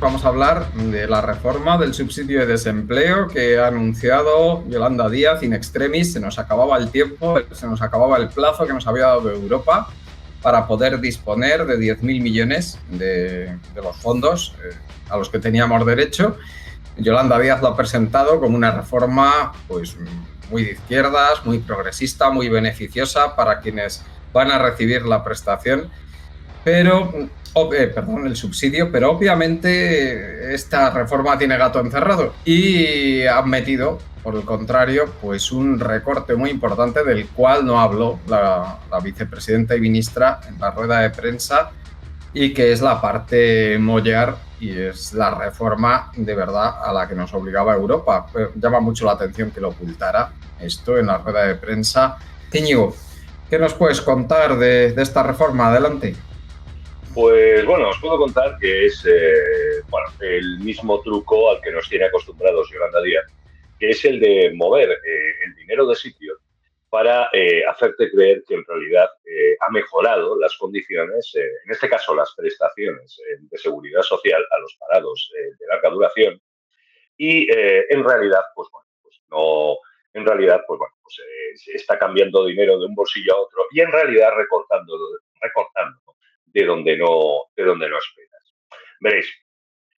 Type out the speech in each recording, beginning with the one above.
vamos a hablar de la reforma del subsidio de desempleo que ha anunciado Yolanda Díaz in extremis. Se nos acababa el tiempo, se nos acababa el plazo que nos había dado Europa para poder disponer de 10.000 millones de los fondos a los que teníamos derecho. Yolanda Díaz lo ha presentado como una reforma pues muy de izquierdas, muy progresista, muy beneficiosa para quienes van a recibir la prestación, pero el subsidio, pero obviamente esta reforma tiene gato encerrado y han metido, por el contrario, pues un recorte muy importante del cual no habló la vicepresidenta y ministra en la rueda de prensa, y que es la parte mollar y es la reforma de verdad a la que nos obligaba Europa. Llama mucho la atención que lo ocultara esto en la rueda de prensa. Íñigo, ¿qué nos puedes contar de esta reforma? Adelante. Pues bueno, os puedo contar que es el mismo truco al que nos tiene acostumbrados Yolanda Díaz, que es el de mover el dinero de sitio para hacerte creer que en realidad ha mejorado las condiciones, en este caso las prestaciones de seguridad social a los parados de larga duración, y en realidad, pues bueno, pues no, en realidad, pues bueno, pues se está cambiando dinero de un bolsillo a otro y en realidad recortando de donde no esperas. Veréis,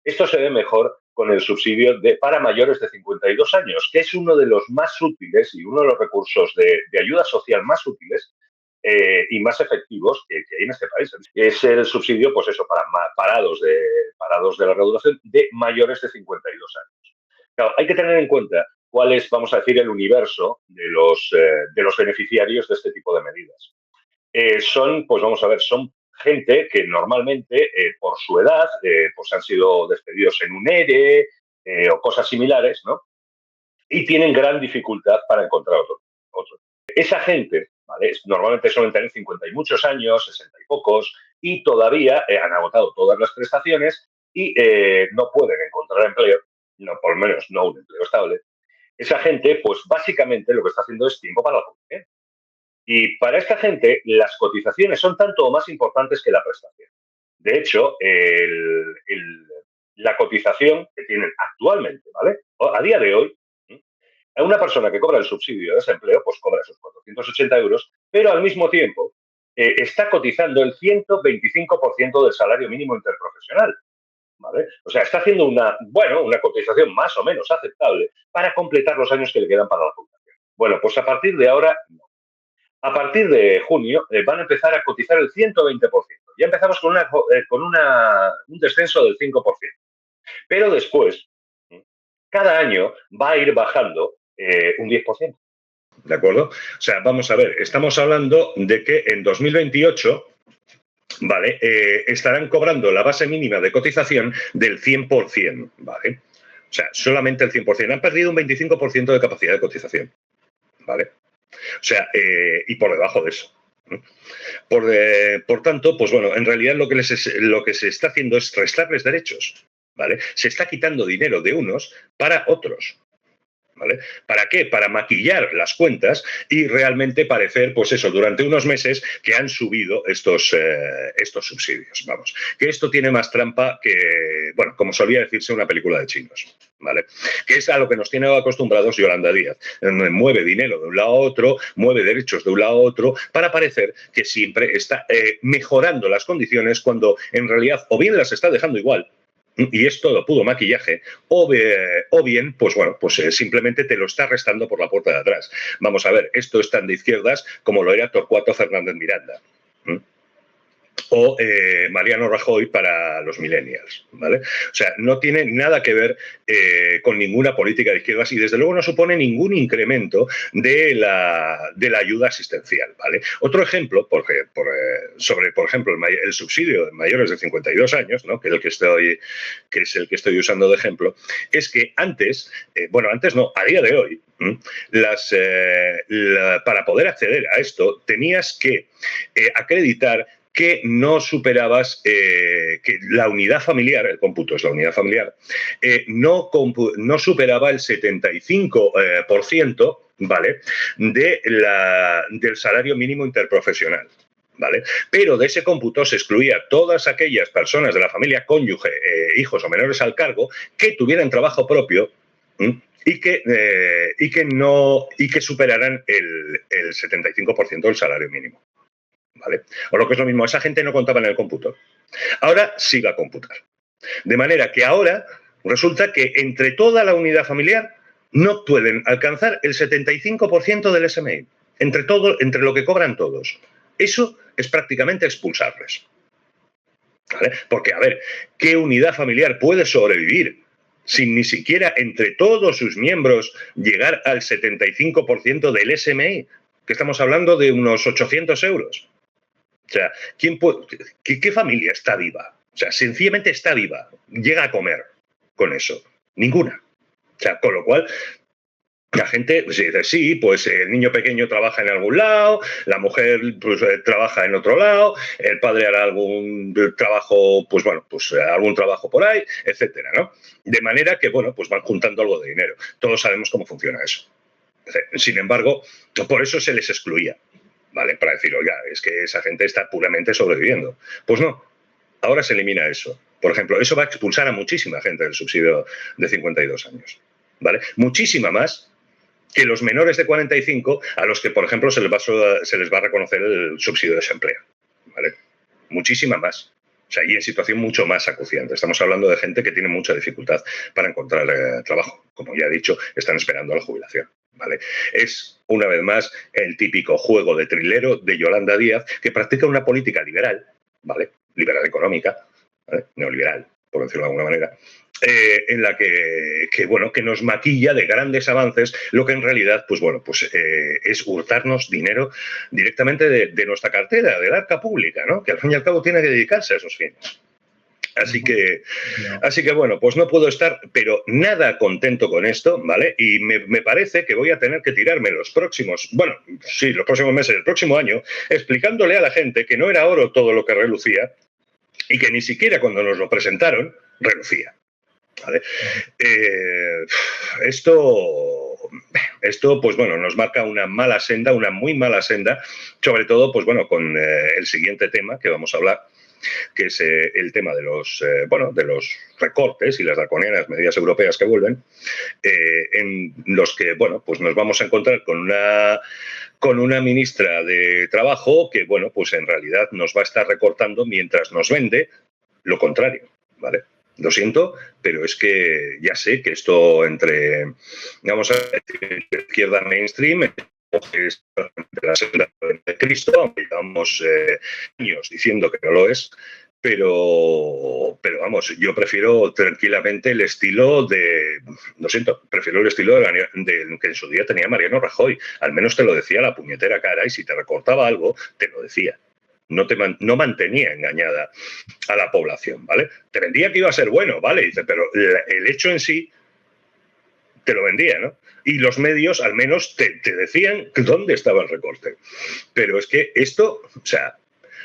esto se ve mejor con el subsidio para mayores de 52 años, que es uno de los más útiles y uno de los recursos de ayuda social más útiles y más efectivos que hay en este país. Es el subsidio, pues eso, para parados de larga duración de mayores de 52 años. Claro, hay que tener en cuenta cuál es, vamos a decir, el universo de los beneficiarios de este tipo de medidas. Son gente que normalmente, por su edad, pues han sido despedidos en un ERE o cosas similares, ¿no? Y tienen gran dificultad para encontrar otro. Esa gente, ¿vale? Normalmente suelen tener 50 y muchos años, 60 y pocos, y todavía han agotado todas las prestaciones y no pueden encontrar empleo, no, por lo menos no un empleo estable. Esa gente, pues básicamente lo que está haciendo es tiempo para la jubilación. Y para esta gente, las cotizaciones son tanto o más importantes que la prestación. De hecho, la cotización que tienen actualmente, ¿vale? A día de hoy, a una persona que cobra el subsidio de desempleo, pues cobra esos 480 euros, pero al mismo tiempo está cotizando el 125% del salario mínimo interprofesional, ¿vale? O sea, está haciendo una cotización más o menos aceptable para completar los años que le quedan para la jubilación. Bueno, pues a partir de ahora, no. A partir de junio van a empezar a cotizar el 120%. Ya empezamos con un descenso del 5%. Pero después, cada año va a ir bajando un 10%. ¿De acuerdo? O sea, vamos a ver, estamos hablando de que en 2028, ¿vale? Estarán cobrando la base mínima de cotización del 100%, ¿vale? O sea, solamente el 100%. Han perdido un 25% de capacidad de cotización, ¿vale? O sea, y por debajo de eso. Por tanto, pues bueno, en realidad lo que se está haciendo es restarles derechos, ¿vale? Se está quitando dinero de unos para otros, ¿vale? ¿Para qué? Para maquillar las cuentas y realmente parecer, pues eso, durante unos meses que han subido estos subsidios, vamos. Que esto tiene más trampa que, bueno, como solía decirse, una película de chinos, ¿vale? Que es a lo que nos tiene acostumbrados Yolanda Díaz. Mueve dinero de un lado a otro, mueve derechos de un lado a otro, para parecer que siempre está mejorando las condiciones cuando en realidad o bien las está dejando igual, y es todo puro maquillaje, o bien, pues bueno, pues simplemente te lo está restando por la puerta de atrás. Vamos a ver, esto es tan de izquierdas como lo era Torcuato Fernández Miranda. O Mariano Rajoy para los millennials, ¿vale? O sea, no tiene nada que ver con ninguna política de izquierdas y desde luego no supone ningún incremento de la ayuda asistencial, ¿vale? Otro ejemplo, sobre, por ejemplo, el subsidio de mayores de 52 años, ¿no? que es el que estoy usando de ejemplo, es que antes, a día de hoy, para poder acceder a esto tenías que acreditar que no superabas, que la unidad familiar, el cómputo es la unidad familiar, no superaba el 75%, ¿vale?, del salario mínimo interprofesional, ¿vale? Pero de ese cómputo se excluía todas aquellas personas de la familia, cónyuge, hijos o menores al cargo que tuvieran trabajo propio y que superaran el 75% del salario mínimo, ¿vale? O lo que es lo mismo, esa gente no contaba en el cómputo. Ahora sí va a computar. De manera que ahora resulta que entre toda la unidad familiar no pueden alcanzar el 75% del SMI, entre lo que cobran todos. Eso es prácticamente expulsarles, ¿vale? Porque, a ver, ¿qué unidad familiar puede sobrevivir sin ni siquiera entre todos sus miembros llegar al 75% del SMI? Que estamos hablando de unos 800 euros. O sea, ¿qué familia está viva? O sea, sencillamente está viva, llega a comer con eso. Ninguna. O sea, con lo cual, la gente pues, dice, sí, pues el niño pequeño trabaja en algún lado, la mujer pues, trabaja en otro lado, el padre hará algún trabajo, pues bueno, pues algún trabajo por ahí, etcétera, ¿no? De manera que, bueno, pues van juntando algo de dinero. Todos sabemos cómo funciona eso. Sin embargo, por eso se les excluía, ¿vale? Para decir, oiga, es que esa gente está puramente sobreviviendo. Pues no, ahora se elimina eso. Por ejemplo, eso va a expulsar a muchísima gente del subsidio de 52 años, ¿vale? Muchísima más que los menores de 45 a los que, por ejemplo, se les va a reconocer el subsidio de desempleo, ¿vale? Muchísima más. O sea, y en situación mucho más acuciante. Estamos hablando de gente que tiene mucha dificultad para encontrar trabajo. Como ya he dicho, están esperando a la jubilación, ¿vale? Es, una vez más, el típico juego de trilero de Yolanda Díaz, que practica una política liberal, ¿vale? Liberal económica, ¿vale? Neoliberal, por decirlo de alguna manera, en la que nos maquilla de grandes avances, lo que en realidad, pues bueno, pues es hurtarnos dinero directamente de nuestra cartera, del arca pública, ¿no? Que al fin y al cabo tiene que dedicarse a esos fines. Así que, bueno, pues no puedo estar, pero nada contento con esto, ¿vale? Y me parece que voy a tener que tirarme los próximos meses, el próximo año, explicándole a la gente que no era oro todo lo que relucía y que ni siquiera cuando nos lo presentaron, relucía, ¿vale? Esto, pues bueno, nos marca una mala senda, una muy mala senda, sobre todo, pues bueno, con el siguiente tema que vamos a hablar, que es el tema de los recortes y las draconianas medidas europeas que vuelven, en los que, bueno, pues nos vamos a encontrar con una ministra de Trabajo que, bueno, pues en realidad nos va a estar recortando mientras nos vende lo contrario, ¿vale? Lo siento, pero es que ya sé que esto entre, vamos a decir, izquierda mainstream, es de la senda de Cristo, aunque llevamos años diciendo que no lo es, pero vamos, yo prefiero tranquilamente el estilo prefiero el estilo de que en su día tenía Mariano Rajoy. Al menos te lo decía a la puñetera cara y si te recortaba algo, te lo decía. No mantenía engañada a la población, ¿vale? Te vendía que iba a ser bueno, ¿vale? Dice, pero el hecho en sí te lo vendía, ¿no? Y los medios al menos te decían dónde estaba el recorte. Pero es que esto, o sea,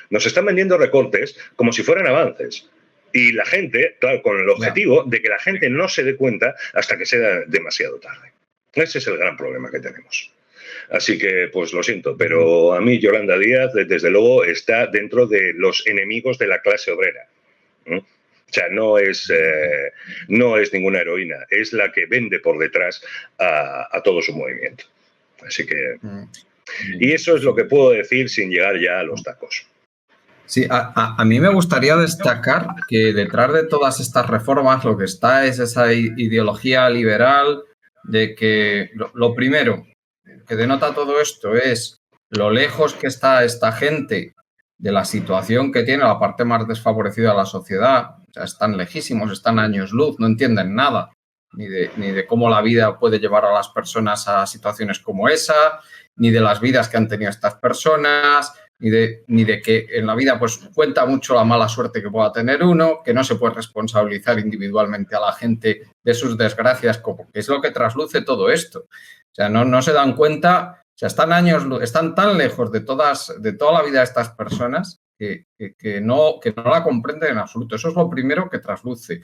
nos están vendiendo recortes como si fueran avances. Y la gente, claro, con el objetivo de que la gente no se dé cuenta hasta que sea demasiado tarde. Ese es el gran problema que tenemos. Así que, pues lo siento, pero a mí Yolanda Díaz, desde luego, está dentro de los enemigos de la clase obrera. O sea, no es ninguna heroína, es la que vende por detrás a todo su movimiento. Así que... Y eso es lo que puedo decir sin llegar ya a los tacos. Sí, a mí me gustaría destacar que detrás de todas estas reformas lo que está es esa ideología liberal de que lo primero que denota todo esto es lo lejos que está esta gente de la situación que tiene la parte más desfavorecida de la sociedad. O sea, están lejísimos, están años luz, no entienden nada, ni de cómo la vida puede llevar a las personas a situaciones como esa, ni de las vidas que han tenido estas personas, ni de que en la vida pues cuenta mucho la mala suerte que pueda tener uno, que no se puede responsabilizar individualmente a la gente de sus desgracias, como que es lo que trasluce todo esto. O sea, no se dan cuenta, o sea, están tan lejos de toda la vida de estas personas que no la comprenden en absoluto. Eso es lo primero que trasluce.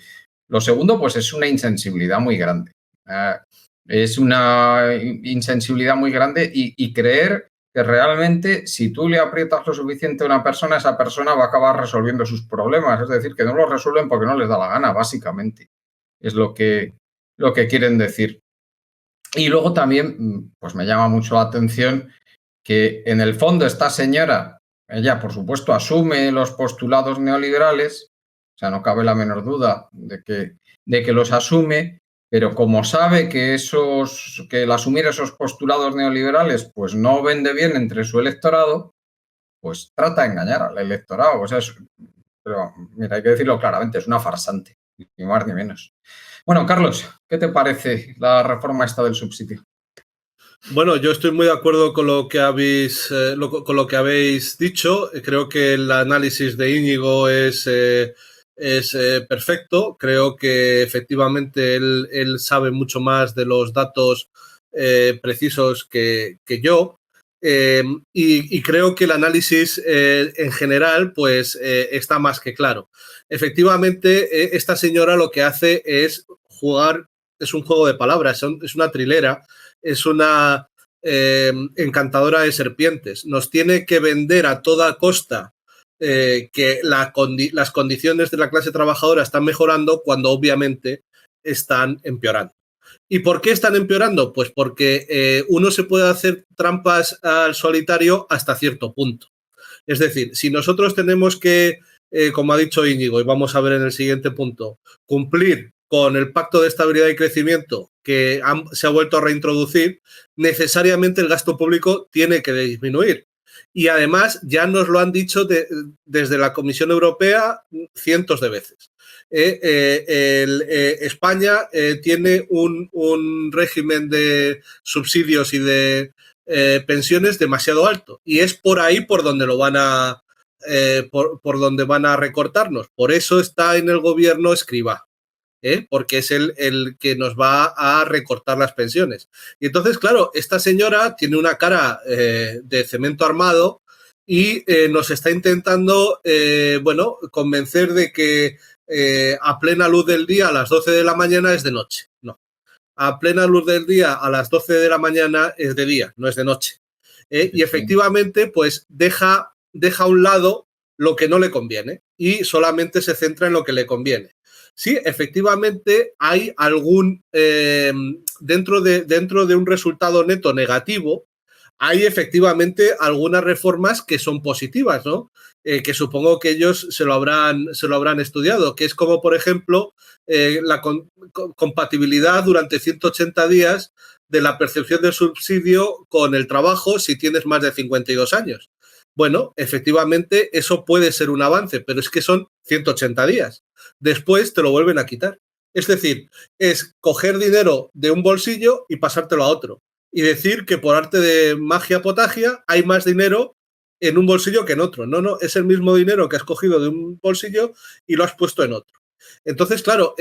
Lo segundo, pues es una insensibilidad muy grande. Es una insensibilidad muy grande y creer que realmente si tú le aprietas lo suficiente a una persona, esa persona va a acabar resolviendo sus problemas. Es decir, que no los resuelven porque no les da la gana, básicamente. Es lo que quieren decir. Y luego también, pues me llama mucho la atención que en el fondo esta señora, ella por supuesto asume los postulados neoliberales, o sea, no cabe la menor duda de que los asume, pero como sabe que el asumir esos postulados neoliberales pues no vende bien entre su electorado, pues trata de engañar al electorado. O sea, pero mira, hay que decirlo claramente, es una farsante, ni más ni menos. Bueno, Carlos, ¿qué te parece la reforma esta del subsidio? Bueno, yo estoy muy de acuerdo con lo que habéis dicho. Creo que el análisis de Íñigo es perfecto. Creo que efectivamente él sabe mucho más de los datos precisos que yo. Y creo que el análisis en general pues está más que claro. Efectivamente, esta señora lo que hace es jugar, es un juego de palabras, es una trilera, es una encantadora de serpientes. Nos tiene que vender a toda costa que las condiciones de la clase trabajadora están mejorando cuando obviamente están empeorando. ¿Y por qué están empeorando? Pues porque uno se puede hacer trampas al solitario hasta cierto punto. Es decir, si nosotros tenemos que, como ha dicho Íñigo, y vamos a ver en el siguiente punto, cumplir con el Pacto de Estabilidad y Crecimiento que se ha vuelto a reintroducir, necesariamente el gasto público tiene que disminuir. Y además ya nos lo han dicho desde la Comisión Europea cientos de veces. España tiene un régimen de subsidios y de pensiones demasiado alto y es por ahí por donde lo van a por donde van a recortarnos. Por eso está en el gobierno Escrivá, porque es el que nos va a recortar las pensiones. Y entonces, claro, esta señora tiene una cara de cemento armado y nos está intentando, bueno, convencer de que a plena luz del día a las 12 de la mañana es de noche. No. A plena luz del día a las 12 de la mañana es de día, no es de noche. Y efectivamente, pues deja a un lado lo que no le conviene y solamente se centra en lo que le conviene. Sí, efectivamente hay algún, dentro de un resultado neto negativo, hay efectivamente algunas reformas que son positivas, ¿no? Que supongo que ellos se lo habrán estudiado, que es como, por ejemplo, la compatibilidad durante 180 días de la percepción del subsidio con el trabajo si tienes más de 52 años. Bueno, efectivamente, eso puede ser un avance, pero es que son 180 días. Después te lo vuelven a quitar. Es decir, es coger dinero de un bolsillo y pasártelo a otro. Y decir que por arte de magia potagia hay más dinero en un bolsillo que en otro. No, es el mismo dinero que has cogido de un bolsillo y lo has puesto en otro. Entonces, claro,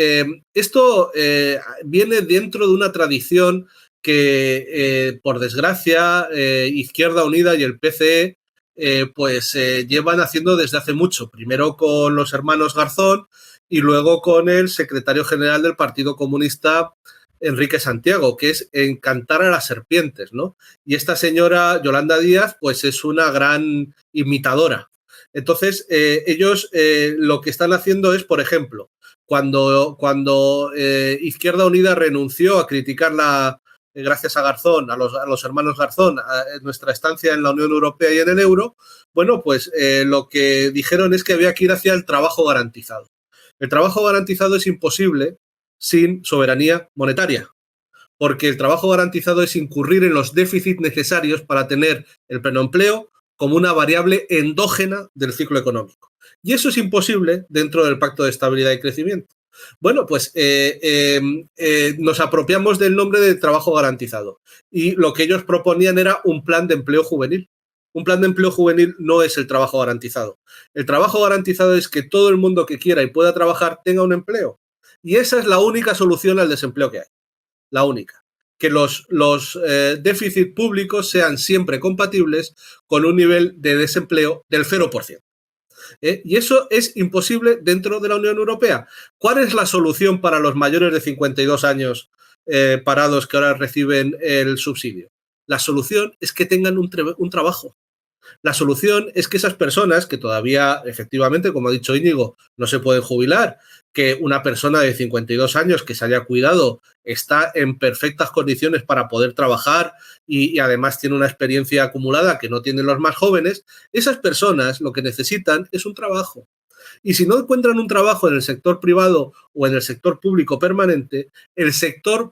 esto viene dentro de una tradición que, por desgracia, Izquierda Unida y el PCE pues llevan haciendo desde hace mucho. Primero con los hermanos Garzón y luego con el secretario general del Partido Comunista, Enrique Santiago, que es encantar a las serpientes, ¿no? Y esta señora, Yolanda Díaz, pues es una gran imitadora. Entonces, ellos lo que están haciendo es, por ejemplo, cuando Izquierda Unida renunció a criticar gracias a Garzón, a los hermanos Garzón, nuestra estancia en la Unión Europea y en el euro, bueno, pues lo que dijeron es que había que ir hacia el trabajo garantizado. El trabajo garantizado es imposible sin soberanía monetaria, porque el trabajo garantizado es incurrir en los déficits necesarios para tener el pleno empleo como una variable endógena del ciclo económico. Y eso es imposible dentro del Pacto de Estabilidad y Crecimiento. Bueno, pues nos apropiamos del nombre de trabajo garantizado y lo que ellos proponían era un plan de empleo juvenil. Un plan de empleo juvenil no es el trabajo garantizado. El trabajo garantizado es que todo el mundo que quiera y pueda trabajar tenga un empleo. Y esa es la única solución al desempleo que hay. La única. Que los déficits públicos sean siempre compatibles con un nivel de desempleo del 0%. Y eso es imposible dentro de la Unión Europea. ¿Cuál es la solución para los mayores de 52 años parados que ahora reciben el subsidio? La solución es que tengan un trabajo. La solución es que esas personas que todavía, efectivamente, como ha dicho Íñigo, no se pueden jubilar, que una persona de 52 años que se haya cuidado está en perfectas condiciones para poder trabajar y además tiene una experiencia acumulada que no tienen los más jóvenes, esas personas lo que necesitan es un trabajo. Y si no encuentran un trabajo en el sector privado o en el sector público permanente, el sector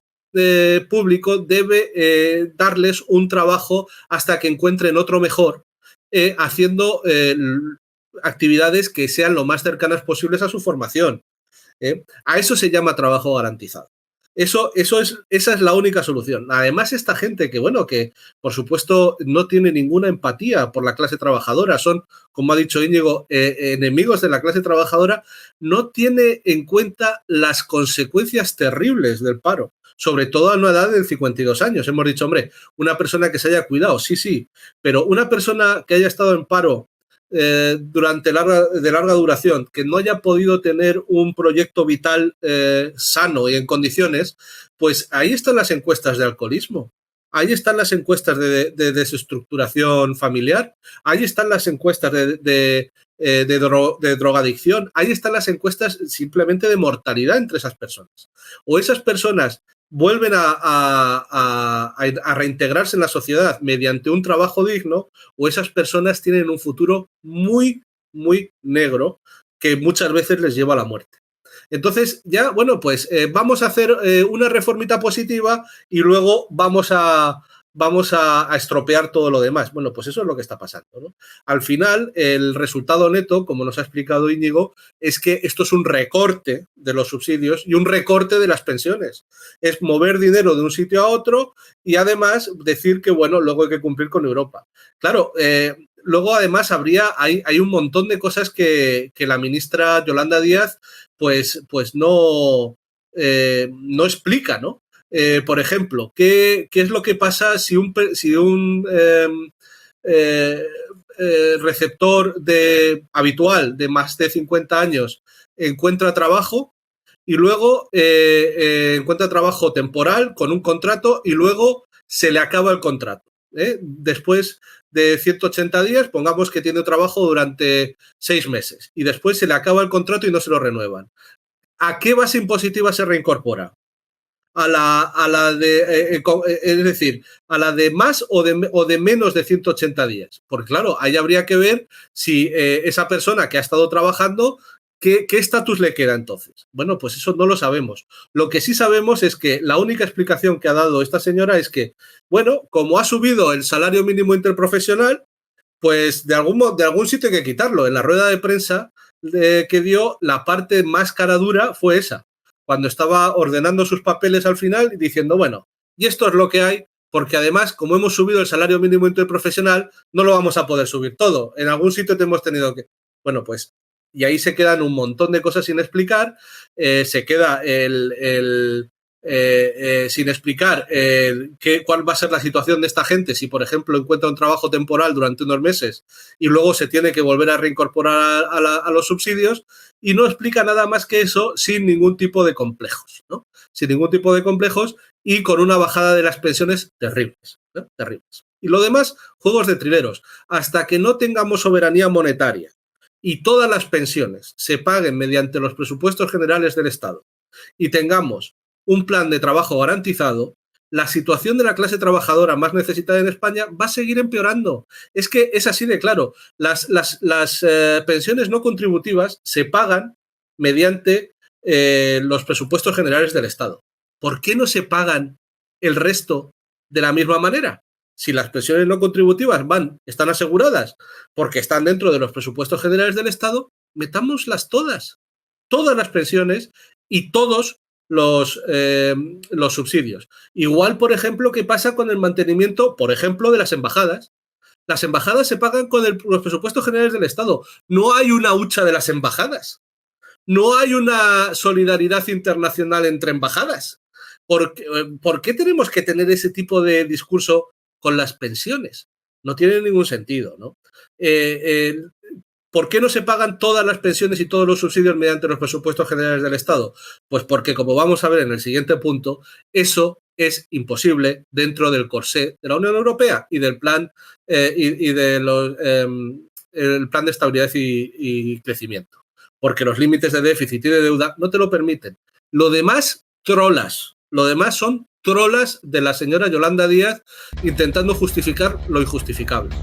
público debe darles un trabajo hasta que encuentren otro mejor, haciendo actividades que sean lo más cercanas posibles a su formación. A eso se llama trabajo garantizado. Esa es la única solución. Además, esta gente que, bueno, que por supuesto no tiene ninguna empatía por la clase trabajadora, son, como ha dicho Íñigo, enemigos de la clase trabajadora, no tiene en cuenta las consecuencias terribles del paro, sobre todo a una edad de 52 años. Hemos dicho, hombre, una persona que se haya cuidado, sí, pero una persona que haya estado en paro durante de larga duración, que no haya podido tener un proyecto vital sano y en condiciones, pues ahí están las encuestas de alcoholismo, ahí están las encuestas de desestructuración familiar, ahí están las encuestas de drogadicción, ahí están las encuestas simplemente de mortalidad entre esas personas. O esas personas vuelven a reintegrarse en la sociedad mediante un trabajo digno, o esas personas tienen un futuro muy, muy negro que muchas veces les lleva a la muerte. Entonces, ya, bueno, pues vamos a hacer una reformita positiva y luego vamos a estropear todo lo demás. Bueno, pues eso es lo que está pasando, ¿no? Al final, el resultado neto, como nos ha explicado Íñigo, es que esto es un recorte de los subsidios y un recorte de las pensiones. Es mover dinero de un sitio a otro y además decir que, bueno, luego hay que cumplir con Europa. Claro, luego además hay un montón de cosas que la ministra Yolanda Díaz pues no explica, ¿no? Por ejemplo, ¿qué es lo que pasa si un receptor habitual de más de 50 años encuentra trabajo y luego encuentra trabajo temporal con un contrato y luego se le acaba el contrato? Después de 180 días, pongamos que tiene trabajo durante 6 meses y después se le acaba el contrato y no se lo renuevan. ¿A qué base impositiva se reincorpora? A la de, es decir, a la de más o de menos de 180 días. Porque claro, ahí habría que ver si esa persona que ha estado trabajando, ¿qué estatus le queda entonces? Bueno, pues eso no lo sabemos. Lo que sí sabemos es que la única explicación que ha dado esta señora es que, bueno, como ha subido el salario mínimo interprofesional, pues de algún sitio hay que quitarlo. En la rueda de prensa que dio, la parte más cara dura fue esa, cuando estaba ordenando sus papeles al final y diciendo, bueno, y esto es lo que hay, porque además, como hemos subido el salario mínimo interprofesional, no lo vamos a poder subir todo. En algún sitio te hemos tenido que... Bueno, pues, y ahí se quedan un montón de cosas sin explicar, se queda sin explicar cuál va a ser la situación de esta gente si, por ejemplo, encuentra un trabajo temporal durante unos meses y luego se tiene que volver a reincorporar a los subsidios, y no explica nada más que eso sin ningún tipo de complejos, ¿no? Sin ningún tipo de complejos y con una bajada de las pensiones terribles, ¿no? Terribles. Y lo demás, juegos de trileros. Hasta que no tengamos soberanía monetaria y todas las pensiones se paguen mediante los presupuestos generales del Estado y tengamos un plan de trabajo garantizado, la situación de la clase trabajadora más necesitada en España va a seguir empeorando. Es que es así de claro. Las pensiones no contributivas se pagan mediante los presupuestos generales del Estado. ¿Por qué no se pagan el resto de la misma manera? Si las pensiones no contributivas están aseguradas porque están dentro de los presupuestos generales del Estado, metámoslas todas las pensiones y todos los subsidios. Igual, por ejemplo, que pasa con el mantenimiento, por ejemplo, de las embajadas. Las embajadas se pagan con los presupuestos generales del Estado. No hay una hucha de las embajadas. No hay una solidaridad internacional entre embajadas. ¿Por qué tenemos que tener ese tipo de discurso con las pensiones? No tiene ningún sentido, ¿no? ¿Por qué no se pagan todas las pensiones y todos los subsidios mediante los presupuestos generales del Estado? Pues porque, como vamos a ver en el siguiente punto, eso es imposible dentro del corsé de la Unión Europea y del plan el plan de estabilidad y crecimiento, porque los límites de déficit y de deuda no te lo permiten. Lo demás, trolas. Lo demás son trolas de la señora Yolanda Díaz intentando justificar lo injustificable.